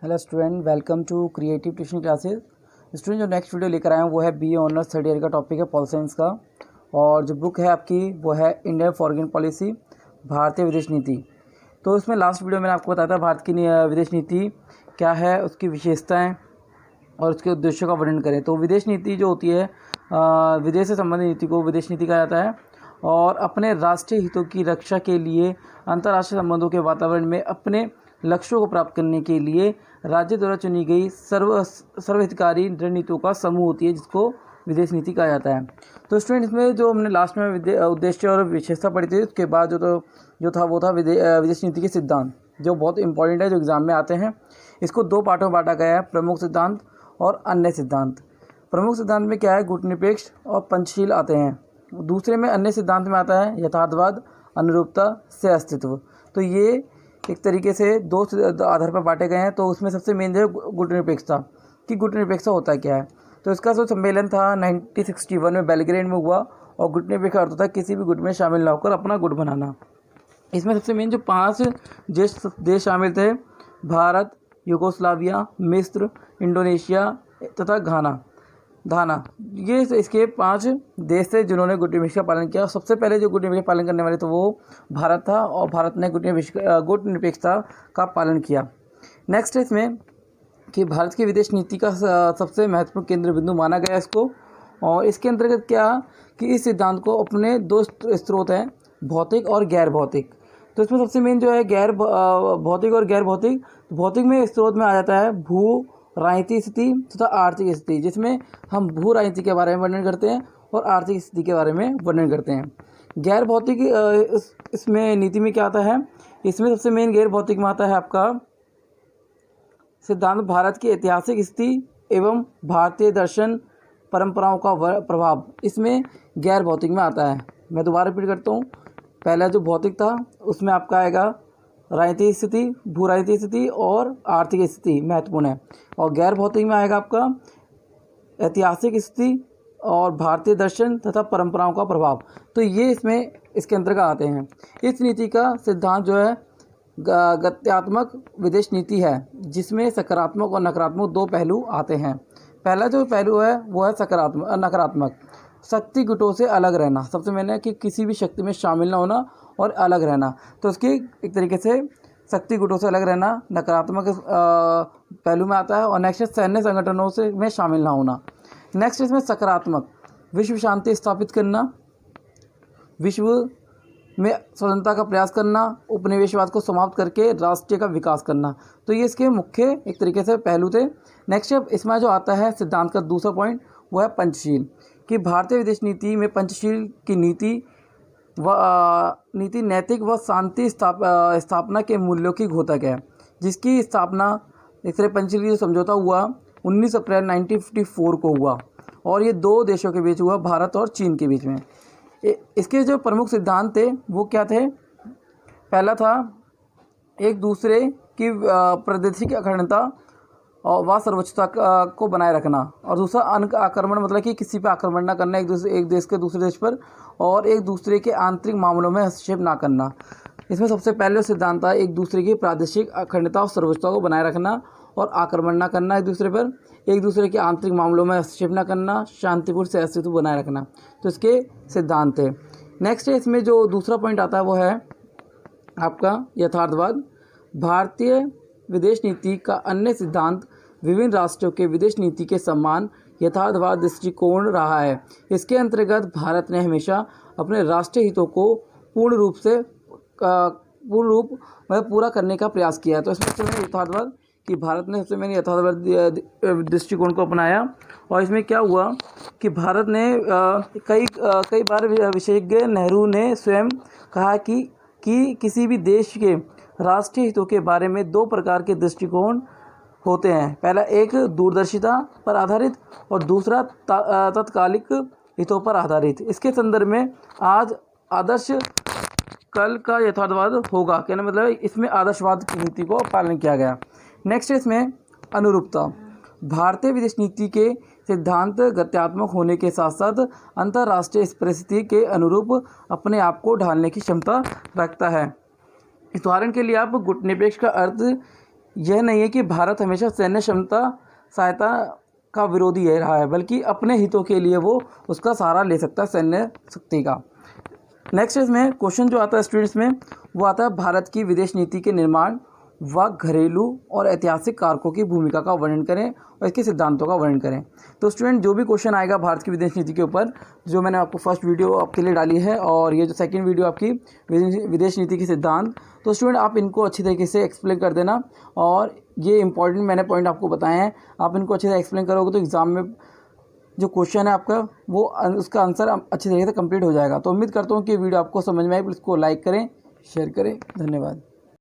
Hello student, welcome to creative tuition classes. Student, जो next video लेकर आए हैं वो है बी ऑनर्स थर्ड ईयर का टॉपिक है पॉल साइंस का। और जो बुक है आपकी वो है इंडियन फॉरेन पॉलिसी, भारतीय विदेश नीति। तो इसमें लास्ट वीडियो मैंने आपको बताया था भारत की विदेश नीति क्या है, उसकी विशेषताएँ और उसके उद्देश्यों का वर्णन करें। तो विदेश नीति जो होती है, विदेश से संबंधित नीति को विदेश नीति कहा जाता है। और अपने राष्ट्रीय हितों की रक्षा के लिए अंतर्राष्ट्रीय संबंधों के वातावरण में अपने लक्ष्यों को प्राप्त करने के लिए राज्य द्वारा चुनी गई सर्वहितकारी रणनीतियों का समूह होती है, जिसको विदेश नीति कहा जाता है। तो स्टूडेंट, इसमें जो हमने लास्ट में उद्देश्य और विशेषता पढ़ी थी, उसके बाद जो था वो था विदेश नीति के सिद्धांत, जो बहुत इंपॉर्टेंट है, जो एग्जाम में आते हैं। इसको दो पार्टों में बांटा गया है, प्रमुख सिद्धांत और अन्य सिद्धांत। प्रमुख सिद्धांत में क्या है, गुटनिरपेक्ष और पंचशील आते हैं। दूसरे में अन्य सिद्धांत में आता है यथार्थवाद, अनुरूपता से अस्तित्व। तो ये एक तरीके से दो आधार पर बांटे गए हैं। तो उसमें सबसे मेन जो है गुटनिरपेक्षता, कि गुटनिरपेक्षता होता क्या है। तो इसका जो सम्मेलन था 1961 में बेलग्रेड में हुआ, और गुटनिरपेक्ष अर्थ होता है किसी भी गुट में शामिल न होकर अपना गुट बनाना। इसमें सबसे मेन जो 5 देश शामिल थे, भारत, यूगोस्लाविया, मिस्र, इंडोनेशिया तथा घाना, ये इसके 5 देश थे जिन्होंने गुटनिरपेक्ष का पालन किया। सबसे पहले जो गुटनिरपेक्ष का पालन करने वाले तो वो भारत था, और भारत ने गुटनिरपेक्षता का पालन किया। नेक्स्ट है इसमें कि भारत की विदेश नीति का सबसे महत्वपूर्ण केंद्र बिंदु माना गया इसको। और इसके अंतर्गत क्या कि इस सिद्धांत को अपने 2 स्रोत हैं, भौतिक और गैर भौतिक। तो इसमें सबसे मेन जो है भौतिक और गैर भौतिक। भौतिक में स्रोत में आ जाता है भू राजनीतिक स्थिति तथा आर्थिक स्थिति, जिसमें हम भू राजनीति के बारे में वर्णन करते हैं और आर्थिक स्थिति के बारे में वर्णन करते हैं। गैर भौतिक इसमें नीति में क्या आता है, इसमें सबसे मेन गैर भौतिक में आता है आपका सिद्धांत भारत की ऐतिहासिक स्थिति एवं भारतीय दर्शन परंपराओं का प्रभाव, इसमें गैर भौतिक में आता है। मैं दोबारा रिपीट करता हूँ, पहला जो भौतिक था उसमें आपका आएगा राजनीतिक स्थिति, भू राजनीतिक स्थिति और आर्थिक स्थिति महत्वपूर्ण है। और गैर भौतिक में आएगा आपका ऐतिहासिक स्थिति और भारतीय दर्शन तथा परंपराओं का प्रभाव। तो ये इसमें इसके अंतर्गत आते हैं। इस नीति का सिद्धांत जो है गत्यात्मक विदेश नीति है, जिसमें सकारात्मक और नकारात्मक 2 पहलू आते हैं। पहला जो पहलू है वो है नकारात्मक, शक्ति गुटों से अलग रहना। सबसे मैंने कि किसी भी शक्ति में शामिल ना होना और अलग रहना। तो उसकी एक तरीके से शक्ति गुटों से अलग रहना नकारात्मक पहलू में आता है। और नेक्स्ट सैन्य संगठनों से में शामिल ना होना। नेक्स्ट इसमें सकारात्मक, विश्व शांति स्थापित करना, विश्व में स्वतंत्रता का प्रयास करना, उपनिवेशवाद को समाप्त करके राष्ट्र का विकास करना। तो ये इसके मुख्य एक तरीके से पहलू थे। नेक्स्ट इसमें जो आता है सिद्धांत का दूसरा पॉइंट वो है पंचशील, कि भारतीय विदेश नीति में पंचशील की नीति नैतिक व शांति स्थापना के मूल्यों की घोतक है, जिसकी स्थापना एक तरह पंचशील जो समझौता हुआ 19 अप्रैल 1954 को हुआ, और ये 2 देशों के बीच हुआ, भारत और चीन के बीच में। इसके जो प्रमुख सिद्धांत थे वो क्या थे, पहला था एक दूसरे की प्रादेशिक अखंडता और व सर्वोच्चता को बनाए रखना, और दूसरा आक्रमण, मतलब कि किसी पर आक्रमण ना करना एक देश के दूसरे देश पर, और एक दूसरे के आंतरिक मामलों में हस्तक्षेप ना करना। इसमें सबसे पहले सिद्धांत था एक दूसरे की प्रादेशिक अखंडता और सर्वोच्चता को बनाए रखना और आक्रमण ना करना एक दूसरे पर, एक दूसरे के आंतरिक मामलों में हस्तक्षेप ना करना, शांतिपूर्ण से अस्तित्व बनाए रखना। तो इसके सिद्धांत थे। नेक्स्ट है इसमें जो दूसरा पॉइंट आता है वो है आपका यथार्थवाद। भारतीय विदेश नीति का अन्य सिद्धांत विभिन्न राष्ट्रों के विदेश नीति के समान यथार्थवाद दृष्टिकोण रहा है। इसके अंतर्गत भारत ने हमेशा अपने राष्ट्रीय हितों को पूर्ण रूप में पूरा करने का प्रयास किया है। तो इसमें सबसे यथार्थवाद कि भारत ने सबसे मैंने यथार्थवाद दृष्टिकोण को अपनाया। और इसमें क्या हुआ कि भारत ने कई बार विशेषज्ञ नेहरू ने स्वयं कहा कि किसी भी देश के राष्ट्रीय हितों के बारे में 2 प्रकार के दृष्टिकोण होते हैं। पहला एक दूरदर्शिता पर आधारित और दूसरा तत्कालिक हितों पर आधारित। इसके संदर्भ में आज आदर्श कल का यथार्थवाद होगा, कहने मतलब इसमें आदर्शवाद की नीति को पालन किया गया। नेक्स्ट इसमें अनुरूपता। भारतीय विदेश नीति के सिद्धांत गत्यात्मक होने के साथ साथ अंतर्राष्ट्रीय परिस्थिति के अनुरूप अपने आप को ढालने की क्षमता रखता है। उदाहरण के लिए आप गुटनिरपेक्ष का अर्थ यह नहीं है कि भारत हमेशा सैन्य क्षमता सहायता का विरोधी है रहा है, बल्कि अपने हितों के लिए वो उसका सहारा ले सकता है सैन्य शक्ति का। नेक्स्ट इसमें क्वेश्चन जो आता है स्टूडेंट्स में, वो आता है भारत की विदेश नीति के निर्माण व घरेलू और ऐतिहासिक कारकों की भूमिका का वर्णन करें और इसके सिद्धांतों का वर्णन करें। तो स्टूडेंट जो भी क्वेश्चन आएगा भारत की विदेश नीति के ऊपर, जो मैंने आपको फर्स्ट वीडियो आपके लिए डाली है और ये जो सेकंड वीडियो आपकी विदेश नीति के सिद्धांत, तो स्टूडेंट आप इनको अच्छी तरीके से एक्सप्लेन कर देना। और ये इंपॉर्टेंट मैंने पॉइंट आपको बताए हैं, आप इनको अच्छे से एक्सप्लेन करोगे तो एग्ज़ाम में जो क्वेश्चन है आपका वो उसका आंसर अच्छी तरीके से कंप्लीट हो जाएगा। तो उम्मीद करता हूँ कि वीडियो आपको समझ में आए। प्लीज़ इसको लाइक करें, शेयर करें। धन्यवाद।